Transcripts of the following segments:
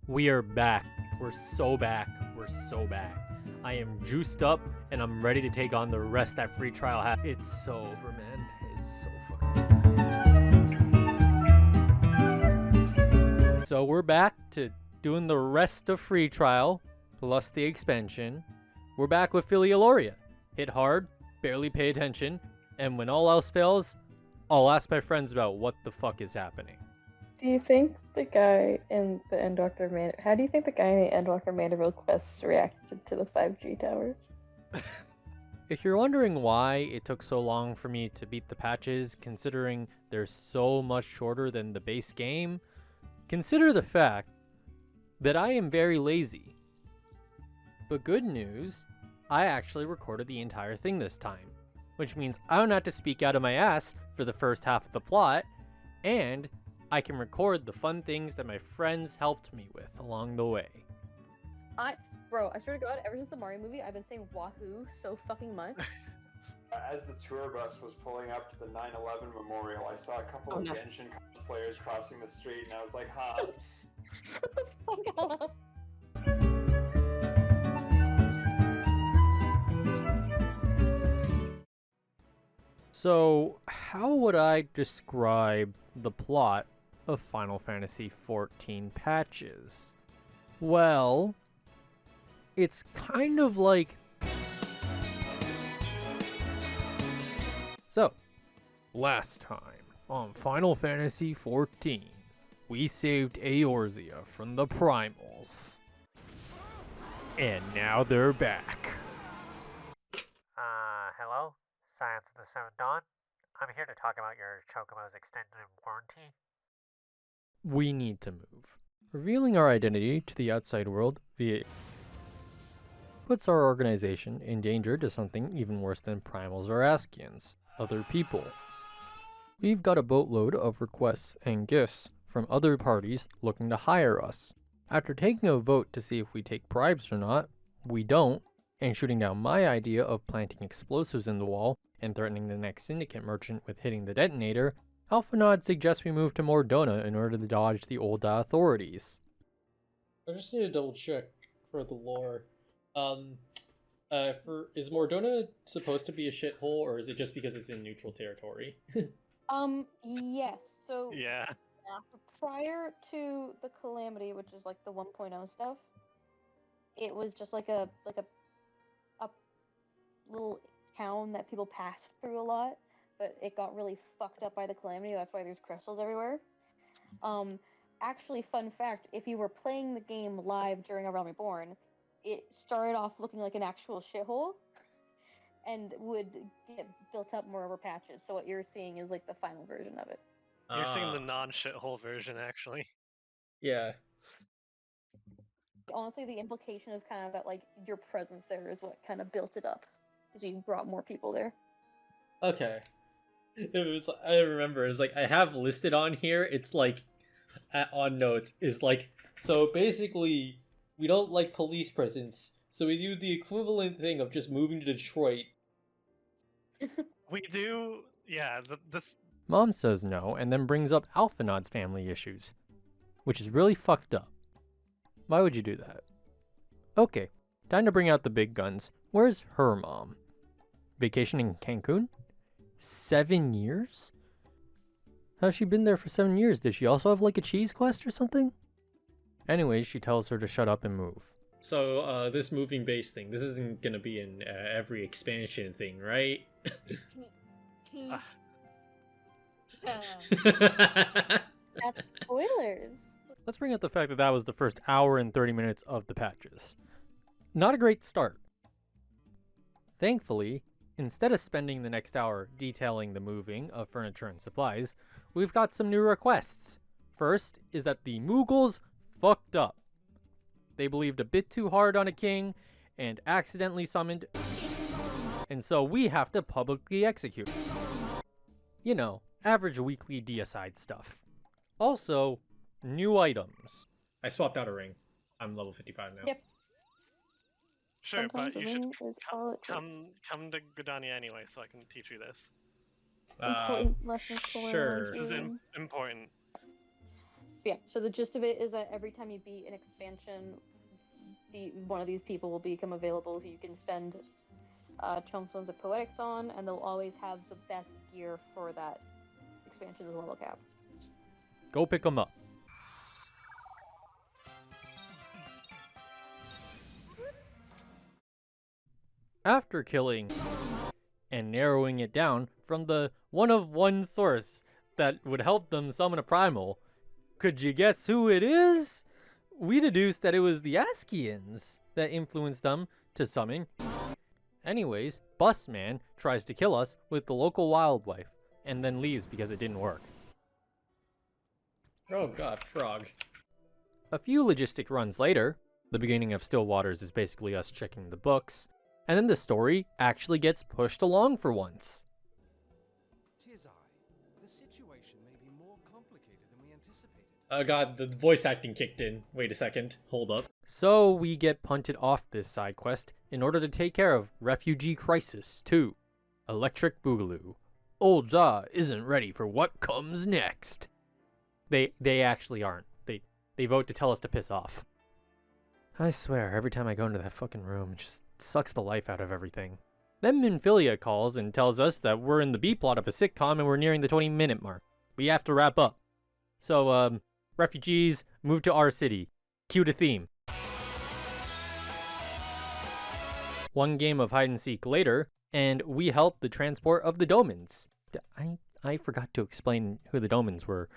We are back. We're so back. We're so back. I am juiced up and I'm ready to take on the rest that free trial has. It's so over, man. It's so fucking. So we're back to doing the rest of free trial plus the expansion. We're back with Philialoria. Hit hard, barely pay attention, and when all else fails, I'll ask my friends about what the fuck is happening. Do you think the guy in the Endwalker how do you think the guy in the Endwalker Mandeville quest reacted to the 5G towers? If you're wondering why it took so long for me to beat the patches, considering they're so much shorter than the base game, consider the fact that I am very lazy. But good news, I actually recorded the entire thing this time, which means I don't have to speak out of my ass for the first half of the plot, and I can record the fun things that my friends helped me with along the way. Bro, I swear to God, ever since the Mario movie, I've been saying Wahoo so fucking much. As the tour bus was pulling up to the 9/11 memorial, I saw a couple of Genshin cosplayers crossing the street, and I was like, ha. Shut the fuck up. So, how would I describe the plot of Final Fantasy XIV patches? Well, it's kind of like... So, last time on Final Fantasy XIV, we saved Eorzea from the Primals. And now they're back. Hello? Science of the Seventh Dawn? I'm here to talk about your Chocobo's extended warranty. We need to move. Revealing our identity to the outside world via puts our organization in danger to something even worse than Primals or Askians, other people. We've got a boatload of requests and gifts from other parties looking to hire us. After taking a vote to see if we take bribes or not, we don't, and shooting down my idea of planting explosives in the wall and threatening the next syndicate merchant with hitting the detonator, Alphanod suggests we move to Mordona in order to dodge the Ul'dah authorities. I just need to double check for the lore. Is Mordona supposed to be a shithole, or is it just because it's in neutral territory? Yes. So Yeah. prior to the Calamity, which is like the 1.0 stuff, it was just like a little town that people passed through a lot, but it got really fucked up by the Calamity. That's why there's crystals everywhere. Actually, fun fact, if you were playing the game live during A Realm Reborn, it started off looking like an actual shithole and would get built up more over patches. So what you're seeing is like the final version of it. You're seeing the non-shithole version, actually. Yeah. Honestly, the implication is kind of that like your presence there is what kind of built it up, because you brought more people there. Okay. I remember, it's like, I have listed on here, it's like, on notes, is like, so basically, we don't like police presence, so we do the equivalent thing of just moving to Detroit. We do, yeah, Mom says no, and then brings up Alphanod's family issues, which is really fucked up. Why would you do that? Okay, time to bring out the big guns. Where's her mom? Vacation in Cancun? 7 years? How's she been there for 7 years? Did she also have like a cheese quest or something? Anyways, she tells her to shut up and move. So, this moving base thing, this isn't gonna be in every expansion thing, right? That's spoilers. Let's bring up the fact that that was the first hour and 30 minutes of the patches. Not a great start. Thankfully, instead of spending the next hour detailing the moving of furniture and supplies, we've got some new requests. First is that the Mughals fucked up. They believed a bit too hard on a king and accidentally summoned, and so we have to publicly execute. You know, average weekly deicide stuff. Also, new items. I swapped out a ring. I'm level 55 now. Yep. sure, Sometimes but a you should ring is all it come to Gridania anyway, so I can teach you this. Important lessons to learn. Sure. This is important. Yeah, so the gist of it is that every time you beat an expansion, one of these people will become available who you can spend Tombstones of Poetics on, and they'll always have the best gear for that expansion's level cap. Go pick them up. After killing and narrowing it down from the one-of-one source that would help them summon a primal, could you guess who it is? We deduced that it was the Askians that influenced them to summon. Anyways, Busman tries to kill us with the local wildlife and then leaves because it didn't work. Oh god, frog. A few logistic runs later, the beginning of Still Waters is basically us checking the books, and then the story actually gets pushed along for once. Tis I. The situation may be more complicated than we anticipated. Oh god, the voice acting kicked in. Wait a second. Hold up. So we get punted off this side quest in order to take care of Refugee Crisis 2, Electric Boogaloo. Old Ja isn't ready for what comes next. They actually aren't. They vote to tell us to piss off. I swear, every time I go into that fucking room, it just sucks the life out of everything. Then Minfilia calls and tells us that we're in the B-plot of a sitcom and we're nearing the 20-minute mark. We have to wrap up. So, refugees, move to our city. Cue the theme. One game of hide-and-seek later, and we help the transport of the Domans. I forgot to explain who the Domans were.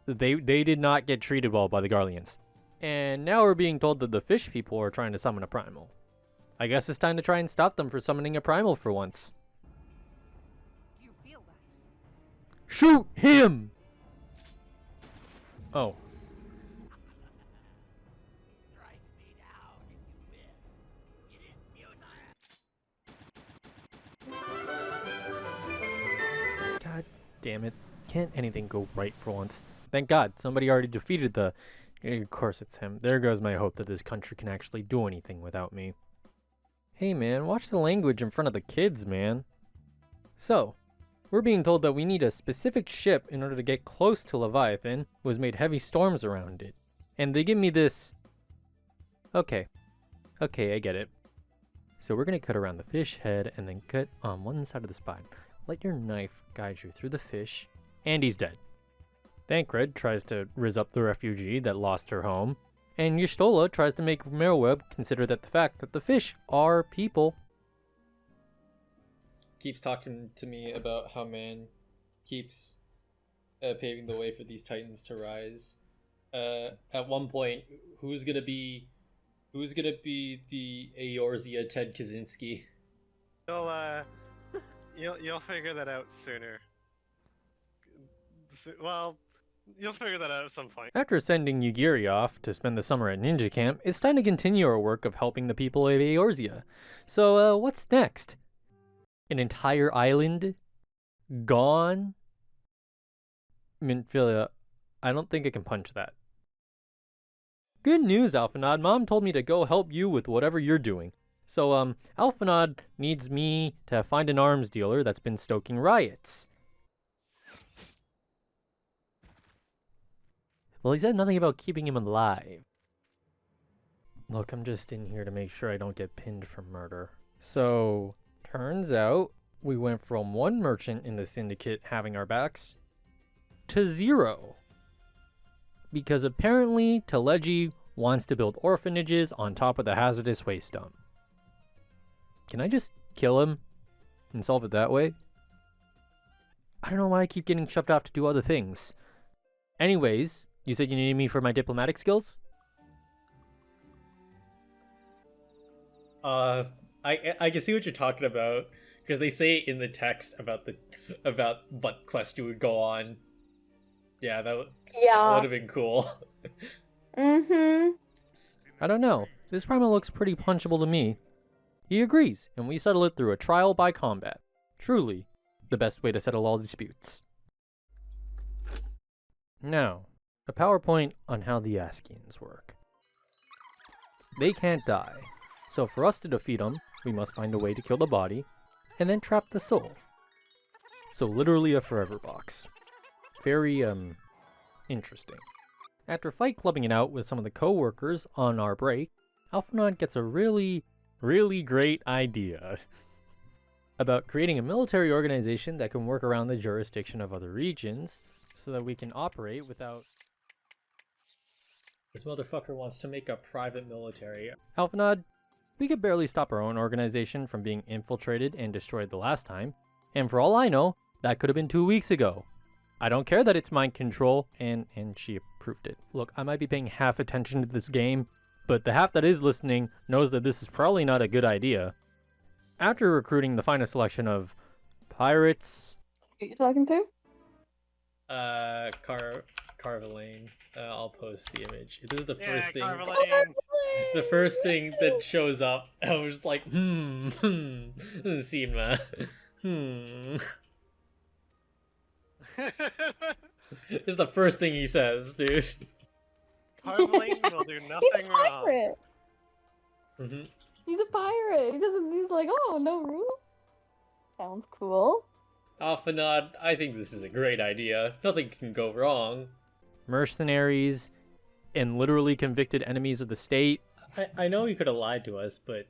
They did not get treated well by the Garleans. And now we're being told that the fish people are trying to summon a primal. I guess it's time to try and stop them for summoning a primal for once. Do you feel that? Shoot him! Oh. Strike me down if you will. It is futile. God damn it. Can't anything go right for once? Thank God, somebody already defeated the... Of course it's him. There goes my hope that this country can actually do anything without me. Hey man, watch the language in front of the kids, man. So, we're being told that we need a specific ship in order to get close to Leviathan, who has made heavy storms around it. And they give me this... Okay, I get it. So we're gonna cut around the fish head and then cut on one side of the spine. Let your knife guide you through the fish, and he's dead. Thancred tries to riz up the refugee that lost her home, and Y'shtola tries to make Merweb consider that the fact that the fish are people. Keeps talking to me about how man keeps paving the way for these titans to rise. At one point, who's gonna be the Eorzea Ted Kaczynski? You'll figure that out sooner. Well, you'll figure that out at some point. After sending Yugiri off to spend the summer at Ninja Camp, it's time to continue our work of helping the people of Eorzea. So, what's next? An entire island? Gone? Minfilia, I don't think I can punch that. Good news, Alphanod. Mom told me to go help you with whatever you're doing. So, Alphanod needs me to find an arms dealer that's been stoking riots. Well, he said nothing about keeping him alive. Look, I'm just in here to make sure I don't get pinned for murder. So, turns out we went from one merchant in the syndicate having our backs to 0. Because apparently Teleji wants to build orphanages on top of the hazardous waste dump. Can I just kill him and solve it that way? I don't know why I keep getting shoved off to do other things. Anyways, you said you needed me for my diplomatic skills? I can see what you're talking about, because they say in the text about what quest you would go on. Yeah, that would have been cool. Mm-hmm. I don't know. This primal looks pretty punchable to me. He agrees, and we settle it through a trial by combat. Truly, the best way to settle all disputes. Now, a PowerPoint on how the Askians work. They can't die, so for us to defeat them, we must find a way to kill the body, and then trap the soul. So literally a forever box. Very, interesting. After fight clubbing it out with some of the co-workers on our break, Alphanaud gets a really great idea about creating a military organization that can work around the jurisdiction of other regions so that we can operate without... This motherfucker wants to make a private military. Alphanaud, we could barely stop our own organization from being infiltrated and destroyed the last time, and for all I know, that could have been 2 weeks ago. I don't care that it's mind control, and she approved it. Look, I might be paying half attention to this game, but the half that is listening knows that this is probably not a good idea. After recruiting the finest selection of pirates... Who are you talking to? Carvalane. I'll post the image. This is the Yeah, first thing. Carvalane. The first thing that shows up, I was like, doesn't seem, This is the first thing he says, dude. Carvalane will do He's a nothing wrong. pirate. Mm-hmm. He's a pirate. He's like, oh, no rules. Sounds cool. Alphanaud, I think this is a great idea. Nothing can go wrong. mercenaries, and literally convicted enemies of the state. I know he could have lied to us, but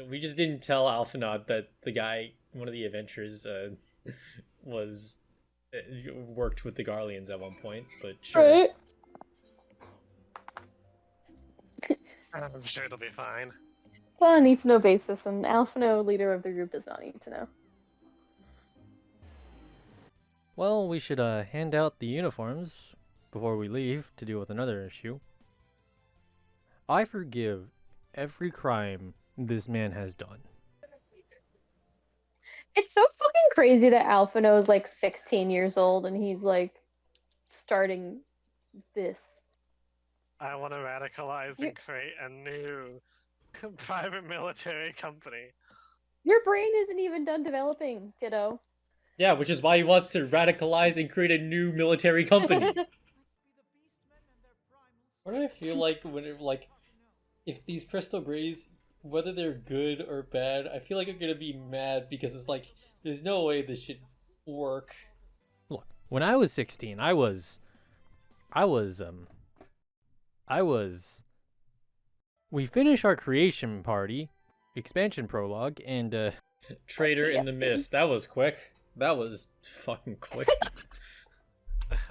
we just didn't tell Alphanaud that the guy, one of the adventurers, was worked with the Garleans at one point. But sure. Right. I'm sure it'll be fine. On a need-to-know basis, and Alphino, leader of the group, does not need to know. Well, we should hand out the uniforms before we leave to deal with another issue. I forgive every crime this man has done. It's so fucking crazy that Alphino is like 16 years old and he's like starting this. I want to radicalize and create a new private military company. Your brain isn't even done developing, kiddo. Yeah, which is why he wants to radicalize and create a new military company. What do I feel like when it, like, if these Crystal Greys, whether they're good or bad, I feel like I'm gonna be mad because it's like, there's no way this should work. Look, when I was 16, we finished our creation party, expansion prologue, and Traitor in the Mist. That was quick. That was fucking quick.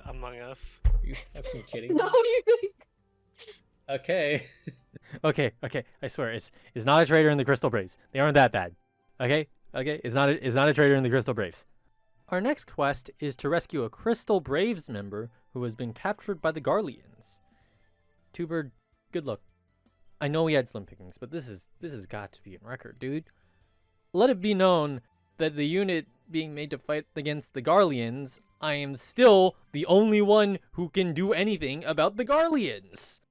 Among Us. Are you fucking kidding me? No, you think? Okay. okay, I swear, it's not a traitor in the Crystal Braves. They aren't that bad. Okay, it's not a traitor in the Crystal Braves. Our next quest is to rescue a Crystal Braves member who has been captured by the Garleans. Two-Bird, good luck. I know we had slim pickings, but this has got to be in record, dude. Let it be known that the unit being made to fight against the Garleans, I am still the only one who can do anything about the Garleans.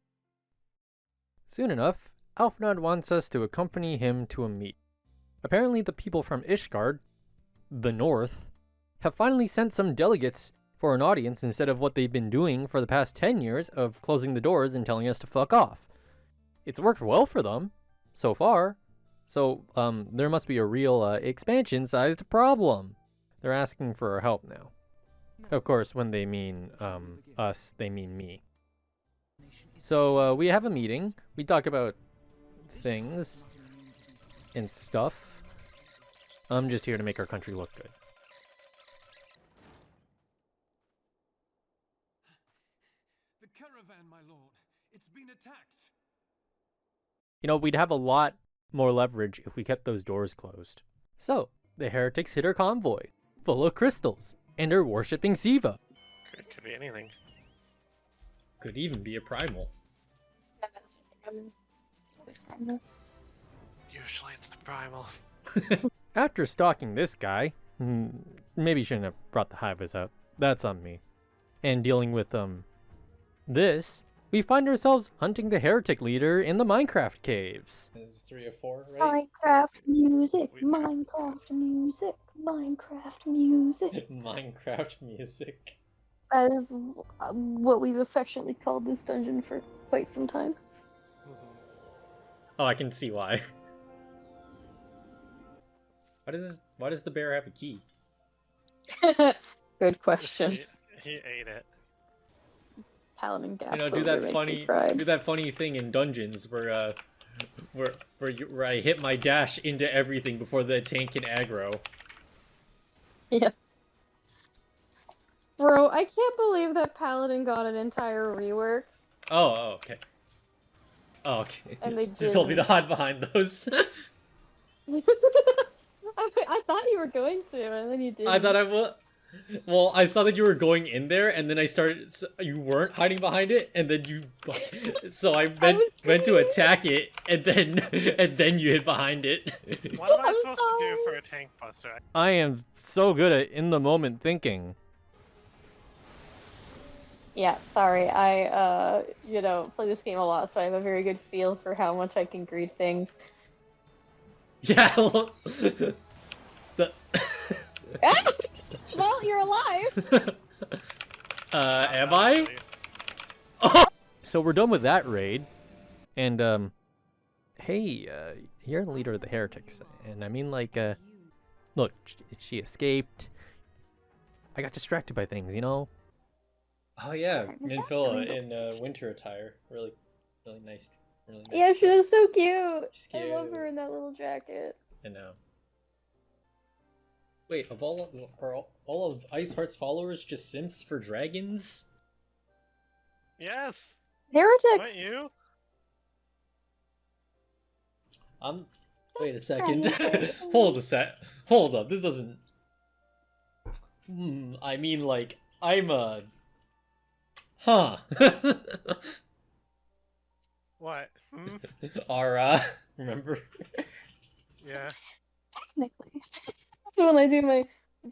Soon enough, Alphanaud wants us to accompany him to a meet. Apparently the people from Ishgard, the North, have finally sent some delegates for an audience instead of what they've been doing for the past 10 years of closing the doors and telling us to fuck off. It's worked well for them, so far. So, there must be a real, expansion-sized problem. They're asking for our help now. Of course, when they mean, us, they mean me. So, we have a meeting. We talk about things and stuff. I'm just here to make our country look good. The caravan, my lord. It's been attacked. You know, we'd have a lot more leverage if we kept those doors closed. So, the heretics hit our convoy, full of crystals, and are worshipping Siva. Could be anything. Could even be a primal. Usually it's the primal. After stalking this guy, maybe shouldn't have brought the Hivas out. That's on me. And dealing with, this, we find ourselves hunting the heretic leader in the Minecraft caves. It's 3 or 4, right? Minecraft music, Minecraft music, Minecraft music. Minecraft music. That is what we've affectionately called this dungeon for quite some time. Oh, I can see why. Why does the bear have a key? Good question. He ate it. Paladin Gap. You know, do that funny thing in dungeons where I hit my dash into everything before the tank can aggro. Yeah. Bro, I can't believe that Paladin got an entire rework. Oh, okay. Oh, okay. And they She told me to didn't. hide behind those. I thought you were going to, and then you didn't. I thought I would. Well, I saw that you were going in there, and then I started. You weren't hiding behind it, and then you. So I went to attack it, and then you hid behind it. What am I supposed to do for a tank buster? I am so good at in the moment thinking. Yeah, sorry. I, play this game a lot, so I have a very good feel for how much I can greed things. Yeah. Well, you're alive! Am I? So we're done with that raid. And, hey, you're the leader of the heretics. And I mean, like, look, she escaped. I got distracted by things, you know? Oh yeah, Minfilla in winter attire. Really nice. Really nice. Yeah, she was so cute. She's I love cute. her in that little jacket. I know. Wait, are all of Iceheart's followers just simps for dragons? Yes. Heretics! Weren't you? Wait a second. Hold up. This doesn't. I mean, like, I'm a. Huh. What? Hmm? Aura. Remember? Yeah. Technically. So when I do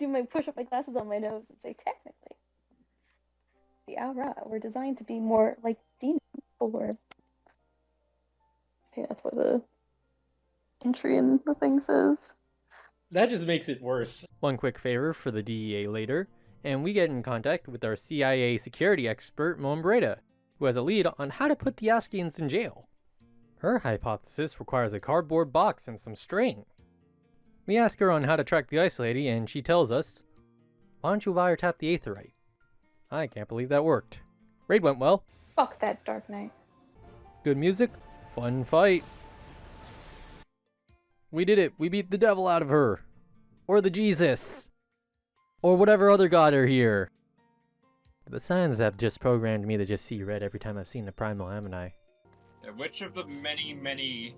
my push up my glasses on my nose and say technically. The Aura were designed to be more like demons or I think that's what the entry in the thing says. That just makes it worse. One quick favor for the DEA later, and we get in contact with our CIA security expert, Mombreda, who has a lead on how to put the Askians in jail. Her hypothesis requires a cardboard box and some string. We ask her on how to track the Ice Lady, and she tells us, why don't you wiretap the Aetherite? I can't believe that worked. Raid went well. Fuck that Dark Knight. Good music, fun fight. We did it. We beat the devil out of her. Or the Jesus. Or whatever other god are here. The signs have just programmed me to just see red every time I've seen the primal, haven't I? Yeah, which of the many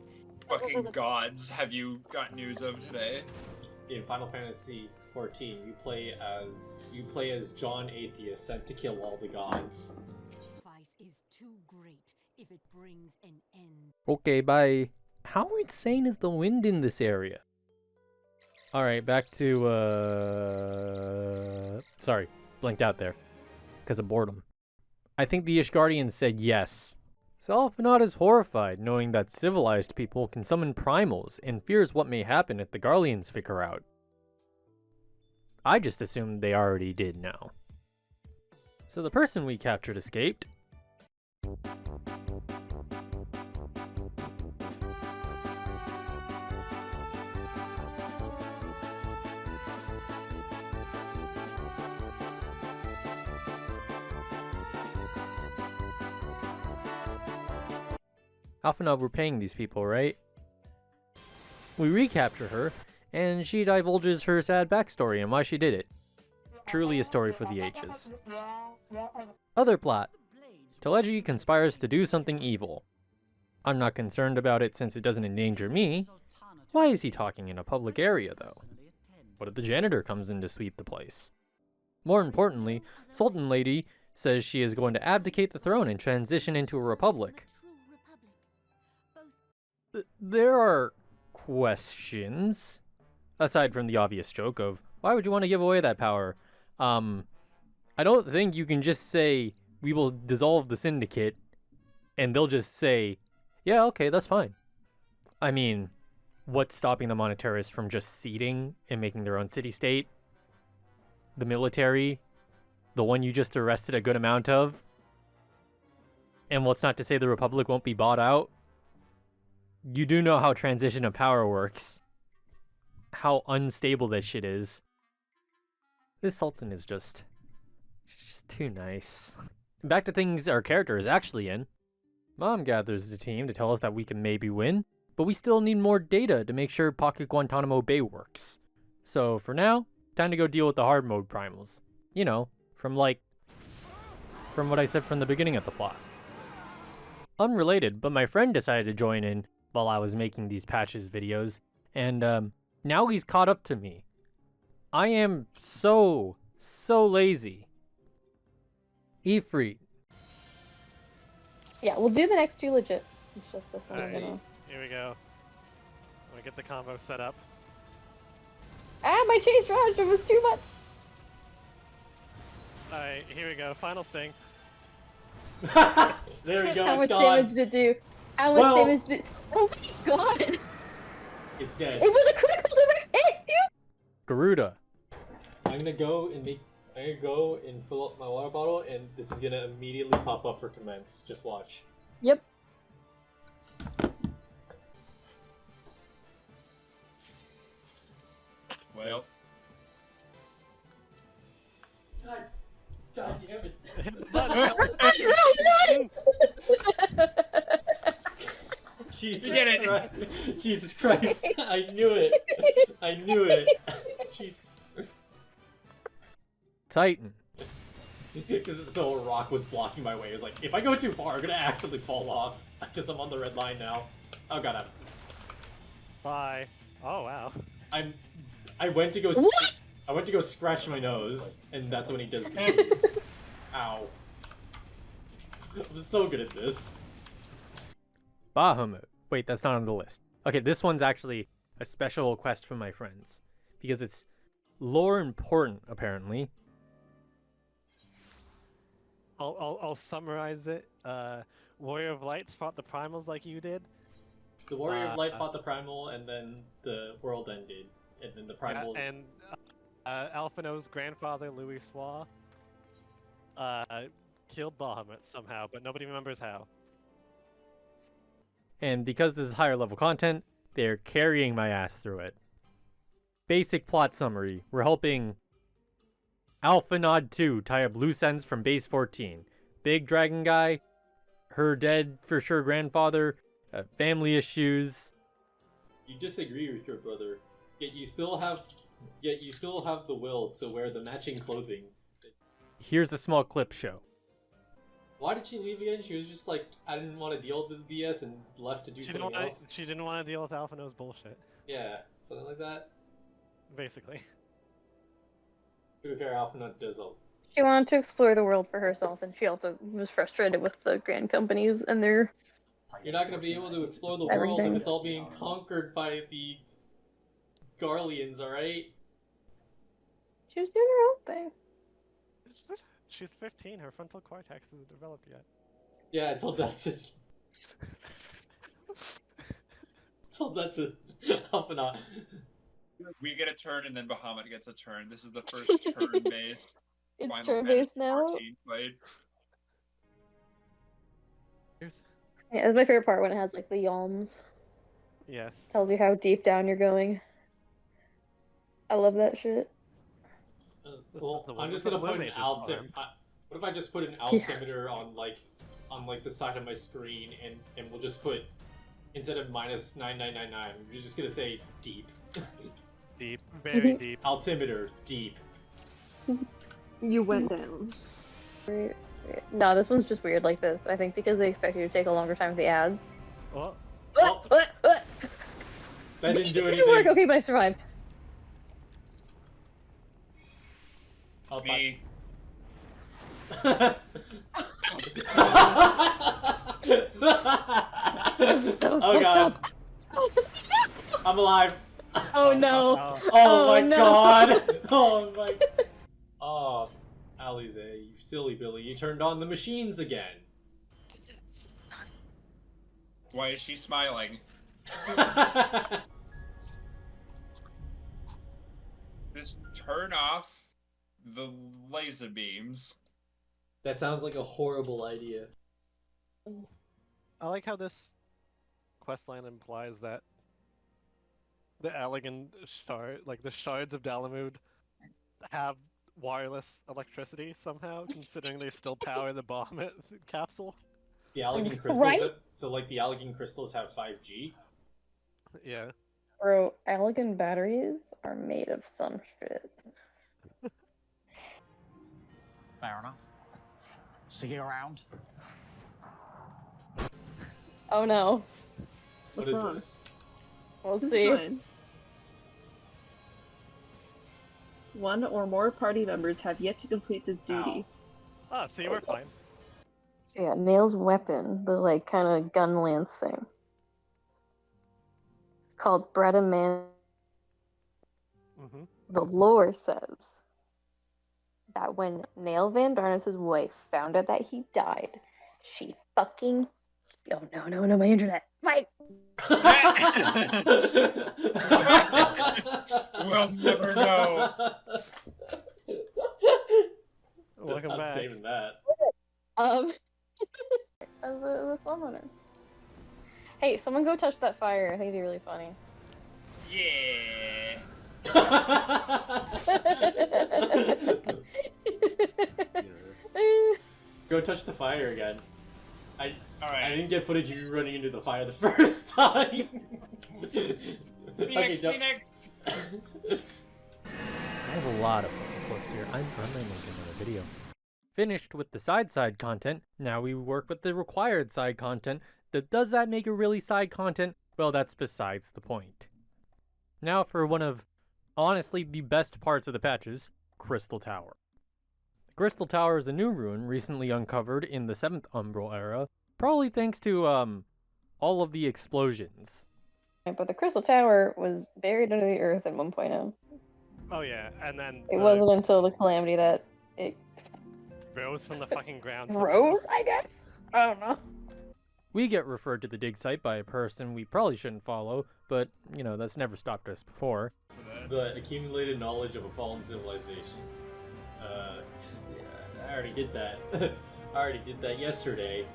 fucking gods have you got news of today? In Final Fantasy XIV, you play as John Atheist, sent to kill all the gods. Sacrifice is too great if it brings an end. Okay, bye. How insane is the wind in this area? Alright, back to, sorry, blanked out there. Because of boredom. I think the Ishgardians said yes. Selfnot is horrified, knowing that civilized people can summon primals, and fears what may happen if the Garleans figure out. I just assumed they already did now. So the person we captured escaped. Alphanov, we're paying these people, right? We recapture her, and she divulges her sad backstory and why she did it. Truly a story for the ages. Other plot. Teleji conspires to do something evil. I'm not concerned about it since it doesn't endanger me. Why is he talking in a public area, though? What if the janitor comes in to sweep the place? More importantly, Sultan Lady says she is going to abdicate the throne and transition into a republic. There are questions, aside from the obvious joke of, why would you want to give away that power? I don't think you can just say, we will dissolve the syndicate, and they'll just say, yeah, okay, that's fine. I mean, what's stopping the monetarists from just ceding and making their own city-state? The military? The one you just arrested a good amount of? And what's not to say the Republic won't be bought out? You do know how transition of power works. How unstable this shit is. This Sultan is just... she's just too nice. Back to things our character is actually in. Mom gathers the team to tell us that we can maybe win, but we still need more data to make sure Pocket Guantanamo Bay works. So for now, time to go deal with the hard mode primals. You know, from what I said from the beginning of the plot. Unrelated, but my friend decided to join in while I was making these patches videos, and now he's caught up to me. I am so lazy. Ifrit. Yeah, we'll do the next two legit. It's just this one. I'm Alright, gonna... here we go. I'm gonna get the combo set up. Ah, my chase rush! It was too much! Alright, here we go. Final sting. There we go. How much It's gone. damage did it do? How much Well- damage did... Oh my god! It's dead. It was a critical hit! Garuda. I'm gonna go and fill up my water bottle, and this is gonna immediately pop up for commence. Just watch. Yep. Well, God damn it. Hit the button. Jesus We did it. Christ. Jesus Christ. I knew it. I knew it. Jesus. Titan. Because so a rock was blocking my way. It was like, if I go too far, I'm gonna accidentally fall off. Because I'm on the red line now. Oh god, Bye. Oh wow. I went to go. What? I went to go scratch my nose, and that's when he does the Ow. I'm so good at this. Bahamut. Wait, that's not on the list. Okay, this one's actually a special request from my friends. Because it's lore important, apparently. I'll summarize it. Warrior of Lights fought the primals like you did. The Warrior of Light fought the Primal, and then the world ended. And then the Primals... And Alphino's grandfather, Louis Swa, killed Bahamut somehow, but nobody remembers how. And because this is higher level content, they're carrying my ass through it. Basic plot summary. We're helping Alpha Nod 2 tie up loose ends from base 14. Big dragon guy, her dead for sure grandfather, family issues. You disagree with your brother, yet you still have the will to wear the matching clothing. Here's a small clip show. Why did she leave again? She was just like, I didn't want to deal with this BS and left to do something else. She didn't want to deal with Alphino's bullshit, Yeah, something like that. basically. To be fair, Alpha does all. She wanted to explore the world for herself, and she also was frustrated with the grand companies and their... You're not going to be able to explore the world Everything. if it's all being conquered by the Garleans, alright? She was doing her own thing. She's 15. Her frontal cortex isn't developed yet. Yeah, I told that to... told that to Alpha. we get a turn and then Bahamut gets a turn. This is the first turn-based It's Final turn-based Fantasy now. 14 played. Here's... Yeah, that's my favorite part when it has like the yalms. Yes. Tells you how deep down you're going. I love that shit. Well, the I'm one just with gonna the put an luminator's altimeter. arm. What if I just put an altimeter on like the side of my screen, and we'll just put, instead of -9999, we're just gonna say deep. Deep, very deep. Altimeter deep. You went down. No, this one's just weird like this. I think because they expect you to take a longer time with the ads. Well, What? That didn't do It didn't work. anything. Okay, but I survived. Oh, Me. Oh god. I'm alive. Oh no. oh, Oh, my no. god. Oh my. Oh, Alize, you silly Billy, you turned on the machines again. Why is she smiling? Just turn off the laser beams. That sounds like a horrible idea. I like how this questline implies that the Allegan shard, like the shards of Dalamud, have wireless electricity somehow, considering they still power the bomb at the capsule. The Allegan crystals. Right? So like the Allegan crystals have 5G. Yeah. Bro, Allegan batteries are made of some shit. Fair enough. See you around. Oh no. What What's is wrong? this? We'll This is see. fine. One or more party members have yet to complete this duty. Oh, see, we're fine. So yeah, Nail's weapon, the like kind of gun lance thing. It's called Bredaman. Mm-hmm. The lore says that when Nail Van Darnas's wife found out that he died, she fucking oh no, my internet. Mike! We'll never know. Welcome I'm back. saving that. As the Slum Runner. Hey, someone go touch that fire. I think it'd be really funny. Yeah. Go touch the fire again. I Alright. didn't get footage of you running into the fire the first time. Phoenix, don't- Phoenix. I have a lot of photo clips here. I might make another video. Finished with the side content, now we work with the required side content. Does that make it really side content? Well, that's besides the point. Now for one of, honestly, the best parts of the patches, Crystal Tower. The Crystal Tower is a new ruin recently uncovered in the 7th Umbral era, probably thanks to, all of the explosions. But the Crystal Tower was buried under the earth at 1.0. Oh yeah, and then It wasn't until the calamity that it rose from the fucking ground. rose, I guess? I don't know. We get referred to the dig site by a person we probably shouldn't follow, but, you know, that's never stopped us before. The accumulated knowledge of a fallen civilization. I already did that. I already did that yesterday.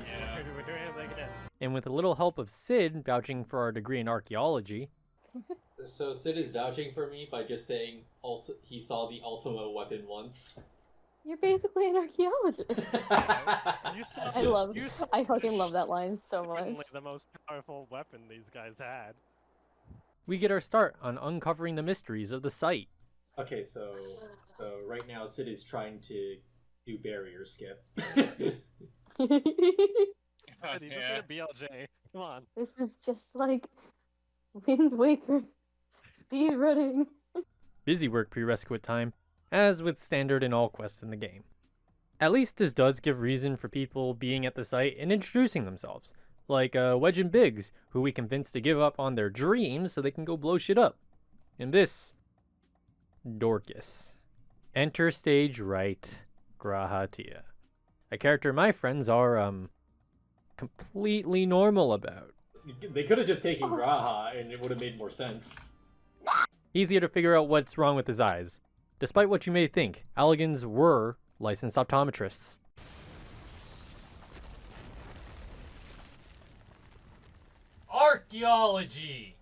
Yeah. We're doing it again. And with a little help of Sid vouching for our degree in archaeology, So Sid is vouching for me by just saying he saw the Ultima weapon once. You're basically an archaeologist. You saw, I fucking love that line so much. certainly the most powerful weapon these guys had. we get our start on uncovering the mysteries of the site. Okay, so right now Sid is trying to do barrier skip. Said he Yeah. just did a BLJ. Come on. This is just like Wind Waker speed running. Busy work prerequisite time, as with standard in all quests in the game. At least this does give reason for people being at the site and introducing themselves, like Wedge and Biggs, who we convinced to give up on their dreams so they can go blow shit up. And this, Dorcas. Enter stage right, Grahatia. A character my friends are, completely normal about. They could have just taken Graha and it would have made more sense. Easier to figure out what's wrong with his eyes. Despite what you may think, Allegans were licensed optometrists. Archaeology!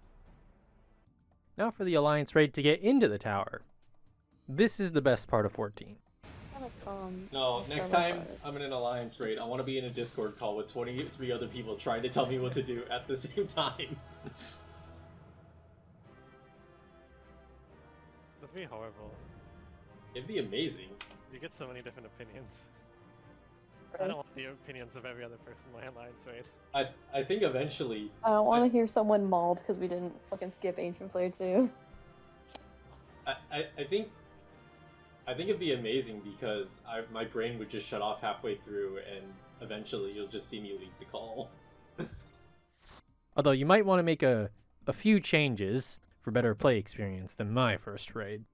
Now for the Alliance raid to get into the tower. This is the best part of 14. No, next time I'm in an Alliance raid, I want to be in a Discord call with 23 other people trying to tell me what to do at the same time. That'd be horrible. It'd be amazing. You get so many different opinions. I don't want the opinions of every other person in my alliance raid. I think eventually... I don't want to hear someone mauled because we didn't fucking skip Ancient Flare 2. I think it'd be amazing because my brain would just shut off halfway through and eventually you'll just see me leave the call. Although you might want to make a few changes for better play experience than my first raid.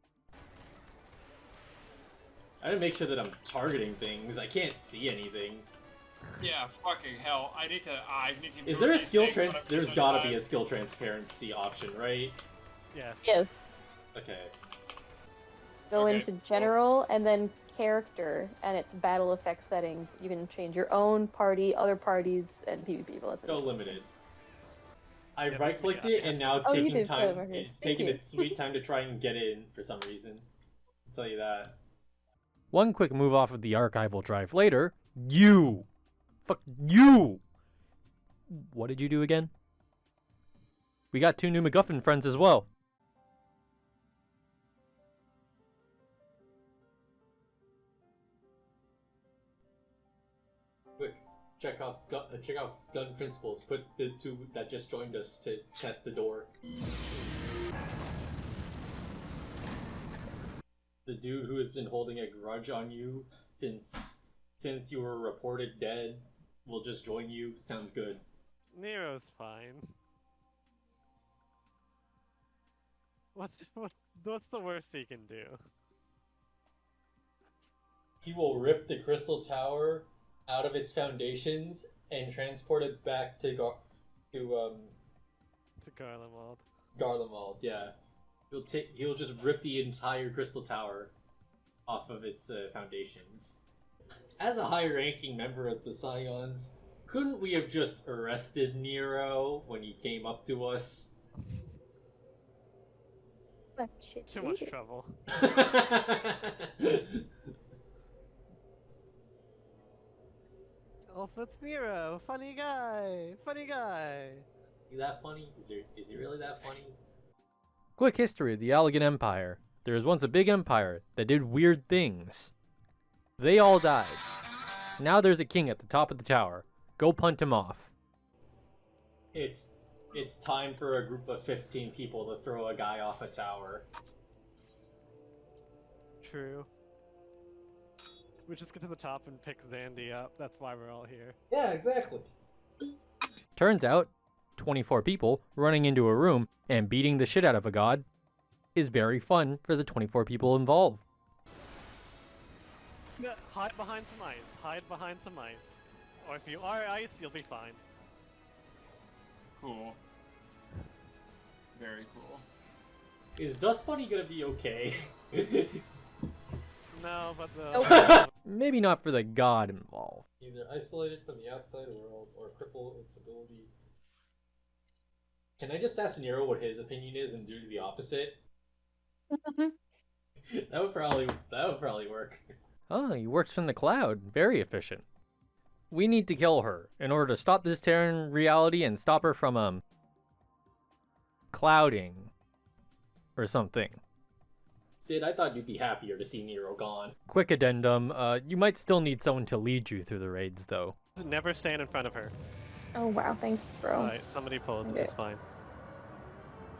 I gotta make sure that I'm targeting things. I can't see anything. Yeah, fucking hell. I need to Is there a improve skill these things, but I'm There's so gotta bad. be a skill transparency option, right? Yes. Yes. Okay. Go Okay, into cool. general and then character and its battle effect settings. You can change your own party, other parties, and PvP people. That's it. Go limited. I Yeah, right-clicked it and now it's Oh, you taking did. time. Oh, okay. It's Thank taking you. its sweet time to try and get in for some reason. It's tell you that. One quick move off of the archival drive later, you! Fuck you! What did you do again? We got 2 new MacGuffin friends as well. Quick, Chekhov's gun principles. Put the 2 that just joined us to test the door. The dude who has been holding a grudge on you since you were reported dead will just join you. Sounds good. Nero's fine. What's the worst he can do? He will rip the crystal tower out of its foundations and transport it back to Garlemald. Garlemald, yeah. He'll just rip the entire crystal tower off of its foundations. As a high-ranking member of the Scions, couldn't we have just arrested Nero when he came up to us? Too much trouble. Also, it's Nero. Funny guy. Funny guy. Is he that funny? Is he really that funny? Quick history of the Allegan Empire. There was once a big empire that did weird things. They all died. Now there's a king at the top of the tower. Go punt him off. It's time for a group of 15 people to throw a guy off a tower. True. We just get to the top and pick Zandy up. That's why we're all here. Yeah, exactly. Turns out, 24 people running into a room and beating the shit out of a god is very fun for the 24 people involved. Yeah, hide behind some ice. Hide behind some ice. Or if you are ice, you'll be fine. Cool. Very cool. Is Dust Bunny gonna be okay? No, but the... Maybe not for the god involved. Either isolated from the outside world or cripple its ability. Can I just ask Nero what his opinion is and do the opposite? That would probably work. Oh, he works from the cloud. Very efficient. We need to kill her in order to stop this Terran reality and stop her from, clouding. Or something. Sid, I thought you'd be happier to see Nero gone. Quick addendum, you might still need someone to lead you through the raids, though. Never stand in front of her. Oh wow, thanks, bro. Alright, somebody pulled. Okay. It's fine.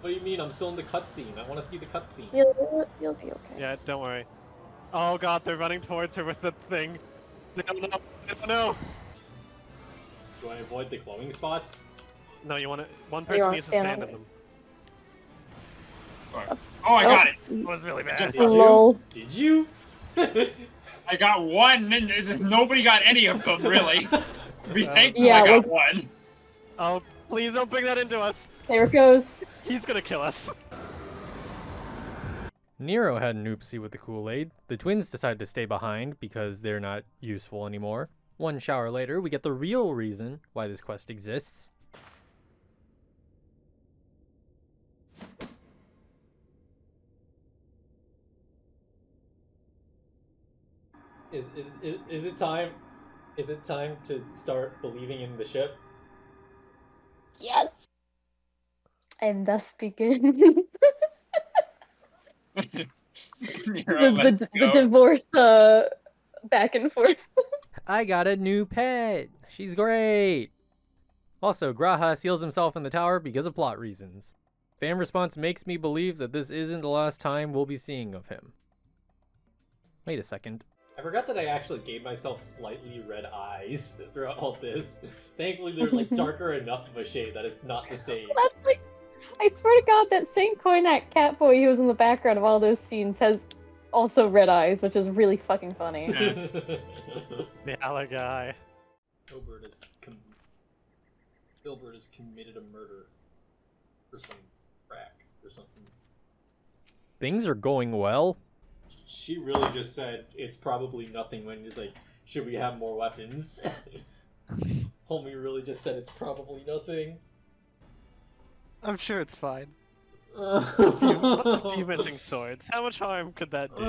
What do you mean? I'm still in the cutscene. I want to see the cutscene. You'll be okay. Yeah, don't worry. Oh god, they're running towards her with the thing. They don't know. They don't know. Do I avoid the glowing spots? No, you want to. One person needs to stand in them. Oh, I got it. It was really bad. Did you? I got one, and nobody got any of them, really. Be thankful yeah, I got one. Oh, please don't bring that into us. There it goes. He's gonna kill us. Nero had an oopsie with the Kool-Aid. The twins decided to stay behind because they're not useful anymore. One shower later, we get the real reason why this quest exists. Is it time? Is it time to start believing in the ship? Yes. And thus begin Nero, let's the go. divorce back and forth. I got a new pet. She's great. Also, Graha seals himself in the tower because of plot reasons. Fan response makes me believe that this isn't the last time we'll be seeing of him. Wait a second. I forgot that I actually gave myself slightly red eyes throughout all this. Thankfully, they're like darker enough of a shade that it's not the same. That's like, I swear to God, that same Koinak Catboy who was in the background of all those scenes has also red eyes, which is really fucking funny. The other guy. Filbert has committed a murder for some crack or something. Things are going well. She really just said it's probably nothing when he's like, should we have more weapons? Homie really just said it's probably nothing. I'm sure it's fine. What's a few missing swords? How much harm could that do?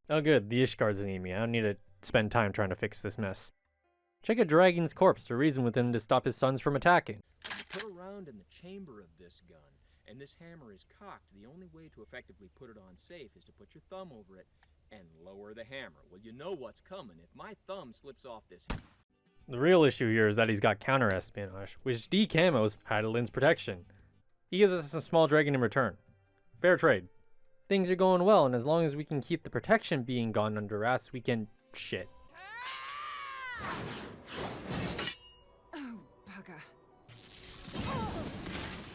Oh good, the Ishgard's need me. I don't need to spend time trying to fix this mess. Check a dragon's corpse to reason with him to stop his sons from attacking. When you put a round in the chamber of this gun, and this hammer is cocked, the only way to effectively put it on safe is to put your thumb over it and lower the hammer. Well, you know what's coming. If my thumb slips off this... The real issue here is that he's got counter-espionage, which decamos Heidelin's protection. He gives us a small dragon in return. Fair trade. Things are going well, and as long as we can keep the protection being gone under wraps, we can... shit. Oh, bugger.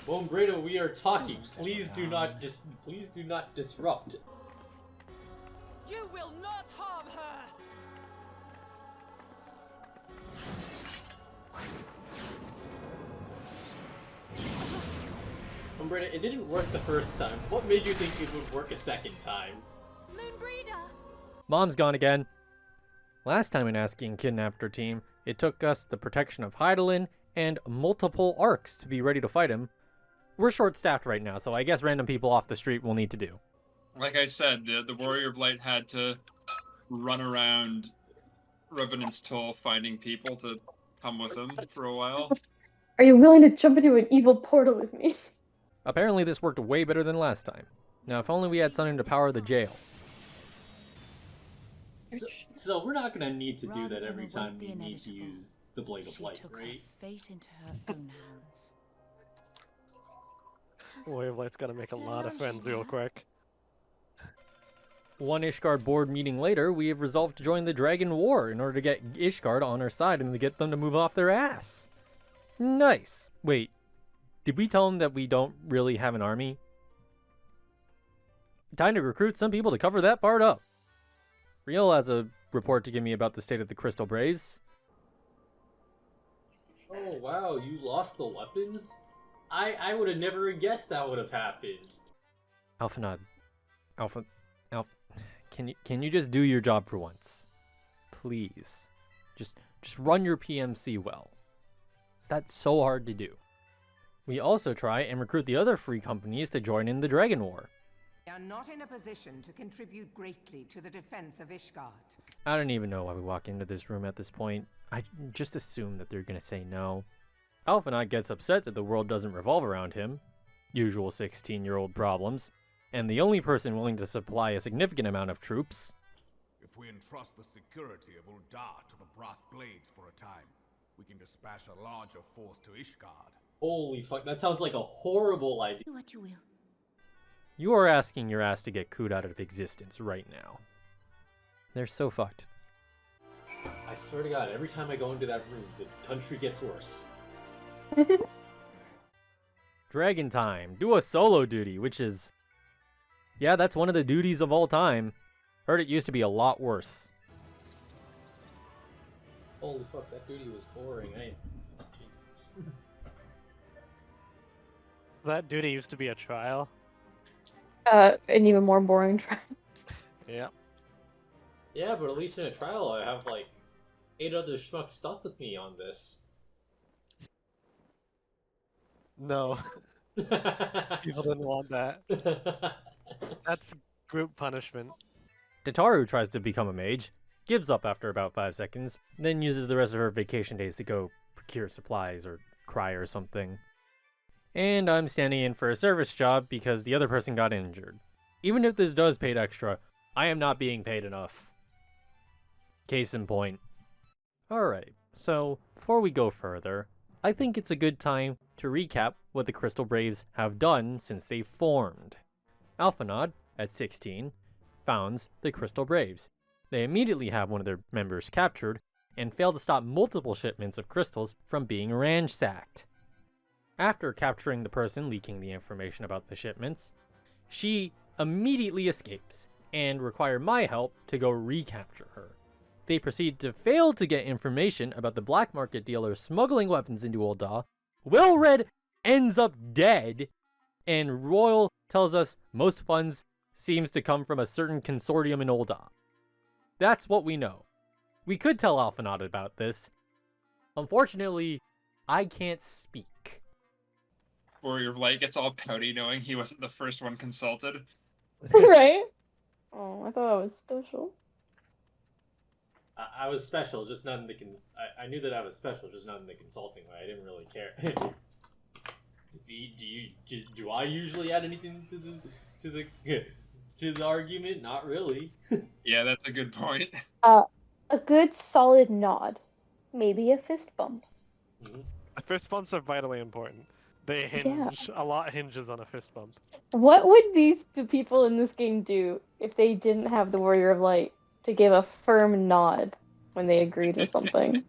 Bombrado, we are talking. Please do not disrupt. You will not harm her! Bombrado, it didn't work the first time. What made you think it would work a second time? Moonbreeder! Mom's gone again. Last time in Asking kidnapped her team, it took us the protection of Heidelin and multiple arcs to be ready to fight him. We're short-staffed right now, so I guess random people off the street will need to do. Like I said, the Warrior of Light had to run around Revenant's Toll finding people to come with him for a while. Are you willing to jump into an evil portal with me? Apparently this worked way better than last time. Now if only we had something to power the jail. So we're not gonna need to do Rather that every than time await we the need to inevitable, use the Blade of She Light, took right? her fate into her own hands. Wavelight's gotta make a lot of friends real quick. One Ishgard board meeting later, we have resolved to join the Dragon War in order to get Ishgard on our side and to get them to move off their ass. Nice. Wait, did we tell them that we don't really have an army? Time to recruit some people to cover that part up. Riel has a report to give me about the state of the Crystal Braves. Oh wow, you lost the weapons? I would have never guessed that would have happened. Alphanod. Alpha, can you just do your job for once? Please. Just run your PMC well. Is that so hard to do? We also try and recruit the other free companies to join in the Dragon War. We are not in a position to contribute greatly to the defense of Ishgard. I don't even know why we walk into this room at this point. I just assume that they're gonna say no. Alphanod gets upset that the world doesn't revolve around him. Usual 16-year-old problems. And the only person willing to supply a significant amount of troops. If we entrust the security of Uldar to the Brass Blades for a time, we can dispatch a larger force to Ishgard. Holy fuck, that sounds like a horrible idea. Do what you will. You are asking your ass to get cooed out of existence right now. They're so fucked. I swear to God, every time I go into that room, the country gets worse. Dragon time. Do a solo duty, which is... yeah, that's one of the duties of all time. Heard it used to be a lot worse. Holy fuck, that duty was boring. Jesus. That duty used to be a trial. An even more boring trial. Yeah. Yeah, but at least in a trial I have like 8 other schmucks stuck with me on this. No. People didn't want that. That's group punishment. Tataru tries to become a mage, gives up after about 5 seconds, then uses the rest of her vacation days to go procure supplies or cry or something. And I'm standing in for a service job because the other person got injured. Even if this does pay extra, I am not being paid enough. Case in point. Alright, so before we go further, I think it's a good time to recap what the Crystal Braves have done since they formed. Alphanod, at 16, founds the Crystal Braves. They immediately have one of their members captured and fail to stop multiple shipments of crystals from being ransacked. After capturing the person leaking the information about the shipments, she immediately escapes and require my help to go recapture her. They proceed to fail to get information about the black market dealer smuggling weapons into Ul'dah. Will Red ends up dead, and Royal tells us most funds seems to come from a certain consortium in Ul'dah. That's what we know. We could tell Alphanod about this. Unfortunately, I can't speak. Warrior of Light gets all pouty knowing he wasn't the first one consulted. Right? Oh, I thought I was special. I was special, just not in the I knew that I was special, just not in the consulting way. I didn't really care. Do I usually add anything to the argument? Not really. Yeah, that's a good point. A good solid nod. Maybe a fist bump. Fist bumps are vitally important. They hinge. A lot hinges on a fist bump. What would the people in this game do if they didn't have the Warrior of Light to give a firm nod when they agreed with something?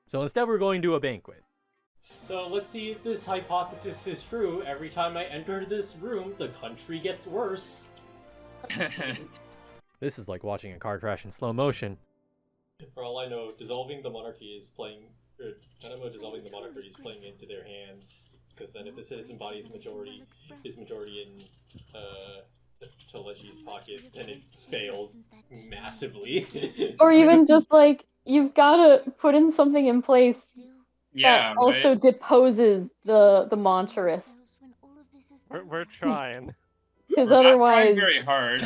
So instead we're going to a banquet. So let's see if this hypothesis is true. Every time I enter this room, the country gets worse. This is like watching a car crash in slow motion. For all I know, dissolving the monarchy is playing... dissolving the monarchy is playing into their hands. Because then if the citizen body is majority in Telechi's pocket, then it fails massively. Or even just like, you've gotta put in something in place Yeah, that also deposes the Monstrous. We're trying. Because otherwise, very hard.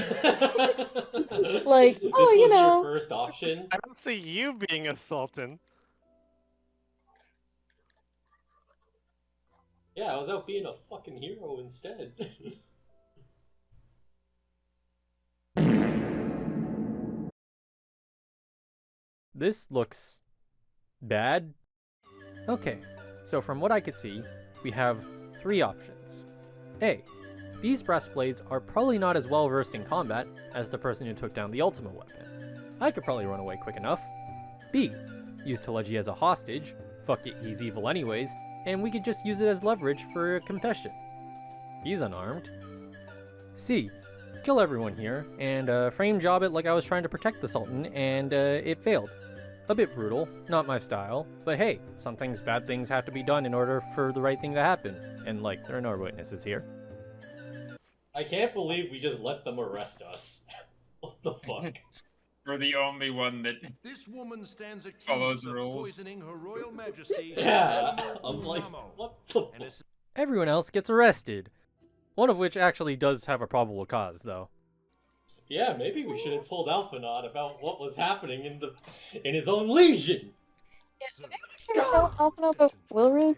like, this oh, you was know, your first option. I don't see you being a sultan. Yeah, I was out being a fucking hero instead. This looks bad. Okay, so from what I could see, we have 3 options. A. These breastblades are probably not as well versed in combat as the person who took down the ultimate weapon. I could probably run away quick enough. B. Use Telechi as a hostage. Fuck it, he's evil anyways, and we could just use it as leverage for a confession. He's unarmed. C. Kill everyone here, and frame job it like I was trying to protect the Sultan, and it failed. A bit brutal, not my style, but hey, sometimes bad things have to be done in order for the right thing to happen, and like, there are no witnesses here. I can't believe we just let them arrest us. What the fuck? We're the only one that This woman stands follows accused the of rules. poisoning Her Royal Majesty. Yeah, Eleanor I'm like, Ulamo. what the And fuck? Everyone else gets arrested. One of which actually does have a probable cause, though. Yeah, maybe we should have told Alphanod about what was happening in his own legion. Wilrus?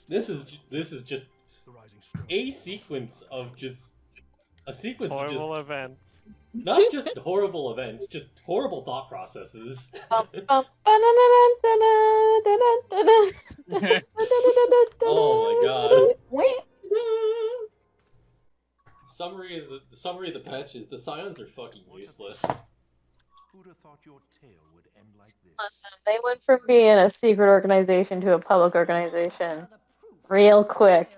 This is just a sequence of Horrible events. not just horrible events, just horrible thought processes. Oh my god. Summary of the patch is the scions are fucking useless. Who'd have thought your tale would end like this? Listen, they went from being a secret organization to a public organization real quick.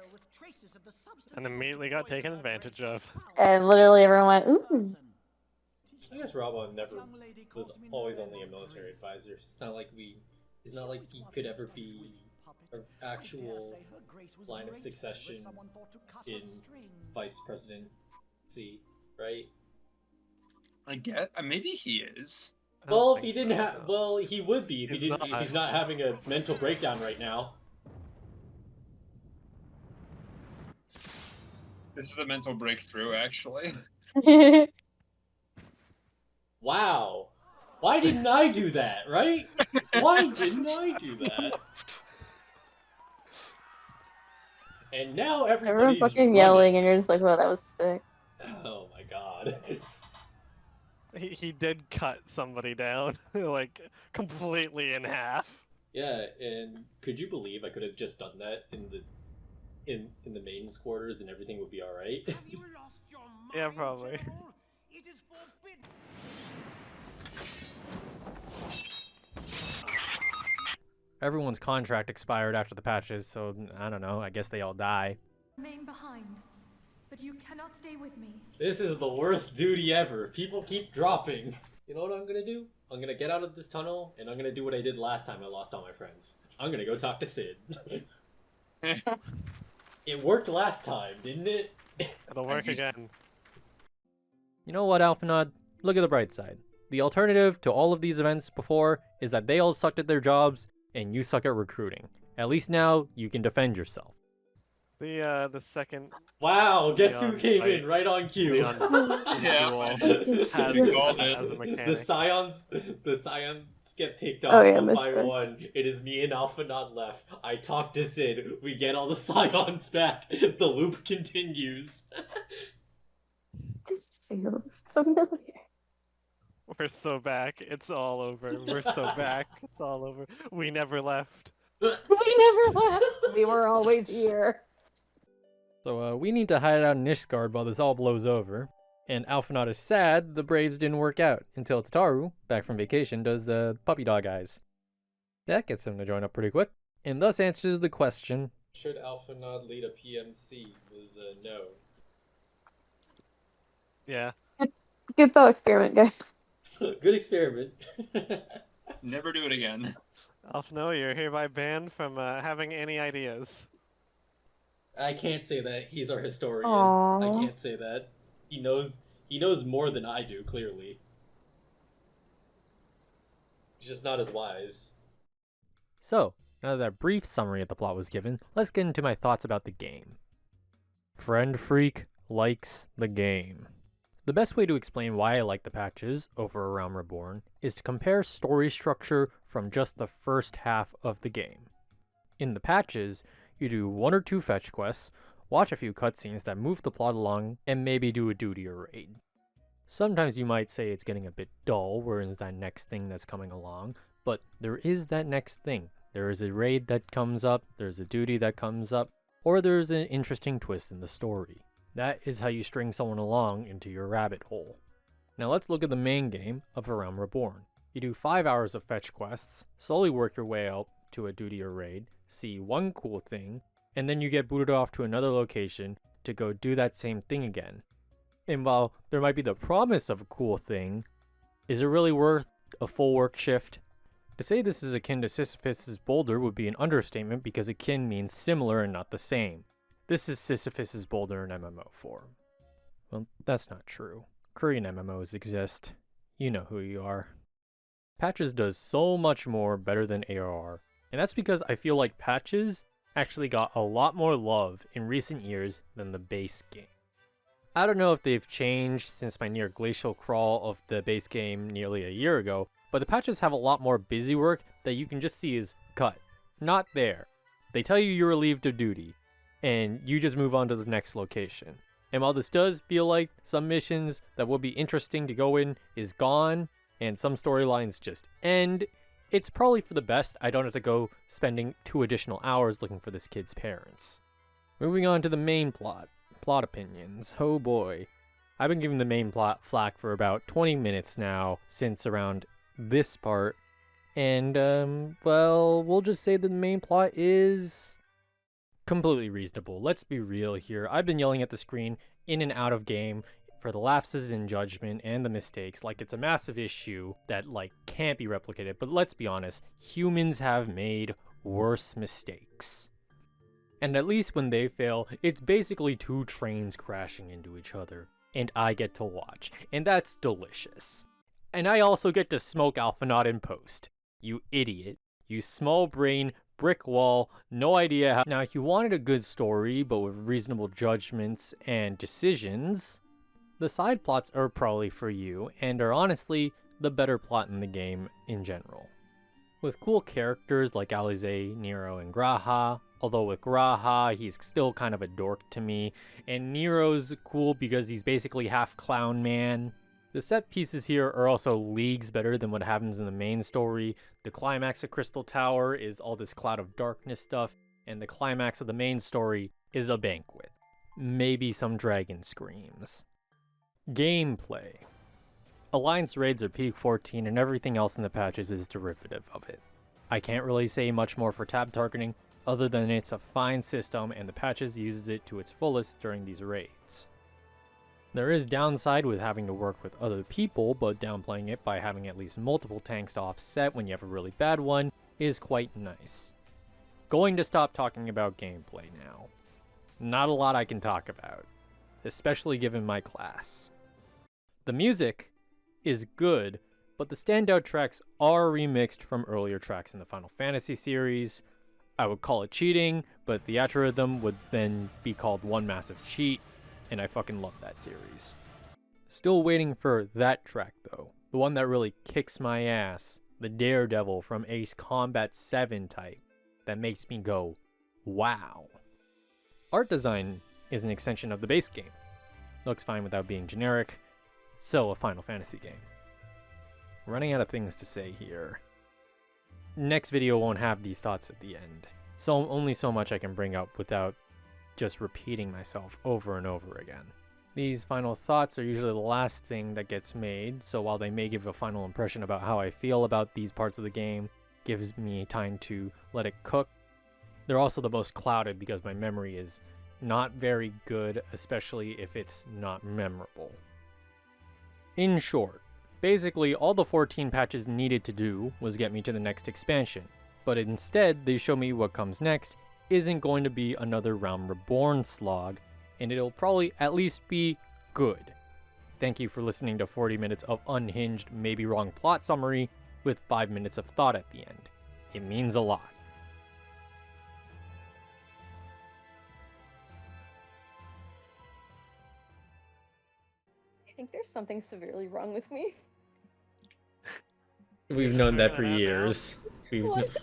And immediately got taken advantage of. And literally everyone went, ooh. I guess Rabon never was always only a military advisor. It's not like he could ever be an actual line of succession in vice presidency, right? I guess maybe he is. Well, if he didn't have, well, he would be if if he's not having a mental breakdown right now. This is a mental breakthrough, actually. Wow. Why didn't I do that, right? Why didn't I do that? And now Everyone's everybody's fucking yelling and you're just like, well, that was sick. Oh my god. He did cut somebody down, like, completely in half. Yeah, and could you believe I could have just done that in the mains quarters and everything would be alright? Yeah, probably. Everyone's contract expired after the patches, so I don't know, I guess they all die. Remain behind, but you cannot stay with me. This is the worst duty ever. People keep dropping. You know what I'm gonna do? I'm gonna get out of this tunnel, and I'm gonna do what I did last time I lost all my friends. I'm gonna go talk to Sid. It worked last time, didn't it? It'll work again. You know what, Alphanod? Look at the bright side. The alternative to all of these events before is that they all sucked at their jobs, and you suck at recruiting. At least now you can defend yourself. The second. Wow, guess who Leon came fight- in right on cue? Leon Yeah, duel has we called as a it. mechanic. The scions get picked Oh, off yeah, one Miss by Fred. one. It is me and Alphanot left. I talk to Sid. We get all the scions back. The loop continues. This feels familiar. We're so back. It's all over. We're so back. It's all over. We never left. We never left. We were always here. So we need to hide out in Ishgard while this all blows over. And Alphanot is sad the Braves didn't work out until Tataru, back from vacation, does the puppy dog eyes. That gets him to join up pretty quick, and thus answers the question. Should Alphanot lead a PMC? Was a no. Yeah. Good thought experiment, guys. Good experiment. Never do it again. Alphino, you're hereby banned from having any ideas. I can't say that. He's our historian. Aww. I can't say that. He knows more than I do, clearly. He's just not as wise. So, now that brief summary of the plot was given, let's get into my thoughts about the game. Friend Freak likes the game. The best way to explain why I like the patches over A Realm Reborn is to compare story structure from just the first half of the game. In the patches, you do 1 or 2 fetch quests, watch a few cutscenes that move the plot along, and maybe do a duty or raid. Sometimes you might say it's getting a bit dull, where is that next thing that's coming along, but there is that next thing. There is a raid that comes up, there's a duty that comes up, or there's an interesting twist in the story. That is how you string someone along into your rabbit hole. Now let's look at the main game of A Realm Reborn. You do 5 hours of fetch quests, slowly work your way up to a duty or raid, see one cool thing, and then you get booted off to another location to go do that same thing again. And while there might be the promise of a cool thing, is it really worth a full work shift? To say this is akin to Sisyphus' boulder would be an understatement because akin means similar and not the same. This is Sisyphus' boulder in MMO form. Well, that's not true. Korean MMOs exist. You know who you are. Patches does so much more better than ARR, and that's because I feel like Patches actually got a lot more love in recent years than the base game. I don't know if they've changed since my near glacial crawl of the base game nearly a year ago, but the patches have a lot more busy work that you can just see is cut. Not there. They tell you you're relieved of duty, and you just move on to the next location. And while this does feel like some missions that would be interesting to go in is gone, and some storylines just end, it's probably for the best I don't have to go spending 2 additional hours looking for this kid's parents. Moving on to the main plot. Plot opinions. Oh boy. I've been giving the main plot flack for about 20 minutes now, since around this part, and, well, we'll just say that the main plot is completely reasonable. Let's be real here. I've been yelling at the screen in and out of game for the lapses in judgment and the mistakes like it's a massive issue that, like, can't be replicated, but let's be honest, humans have made worse mistakes. And at least when they fail, it's basically 2 trains crashing into each other, and I get to watch, and that's delicious. And I also get to smoke Alphanot in post. You idiot. You small brain, brick wall, no idea how. Now, if you wanted a good story, but with reasonable judgments and decisions, the side plots are probably for you, and are honestly the better plot in the game in general. With cool characters like Alize, Nero, and Graha, although with Graha, he's still kind of a dork to me, and Nero's cool because he's basically half clown man. The set pieces here are also leagues better than what happens in the main story. The climax of Crystal Tower is all this Cloud of Darkness stuff, and the climax of the main story is a banquet. Maybe some dragon screams. Gameplay. Alliance raids are peak 14 and everything else in the patches is derivative of it. I can't really say much more for tab targeting, other than it's a fine system and the patches uses it to its fullest during these raids. There is downside with having to work with other people, but downplaying it by having at least multiple tanks to offset when you have a really bad one is quite nice. Going to stop talking about gameplay now. Not a lot I can talk about, especially given my class. The music is good, but the standout tracks are remixed from earlier tracks in the Final Fantasy series. I would call it cheating, but the Theatrhythm would then be called one massive cheat, and I fucking love that series. Still waiting for that track though, the one that really kicks my ass, the Daredevil from Ace Combat 7 type, that makes me go, wow. Art design is an extension of the base game. Looks fine without being generic, still a Final Fantasy game. Running out of things to say here. Next video won't have these thoughts at the end, so only so much I can bring up without just repeating myself over and over again. These final thoughts are usually the last thing that gets made, so while they may give a final impression about how I feel about these parts of the game, gives me time to let it cook, they're also the most clouded because my memory is not very good, especially if it's not memorable. In short, basically all the 14 patches needed to do was get me to the next expansion, but instead they show me what comes next isn't going to be another Realm Reborn slog, and it'll probably at least be good. Thank you for listening to 40 minutes of unhinged, maybe wrong plot summary with 5 minutes of thought at the end. It means a lot. I think there's something severely wrong with me. We've known that for years. What?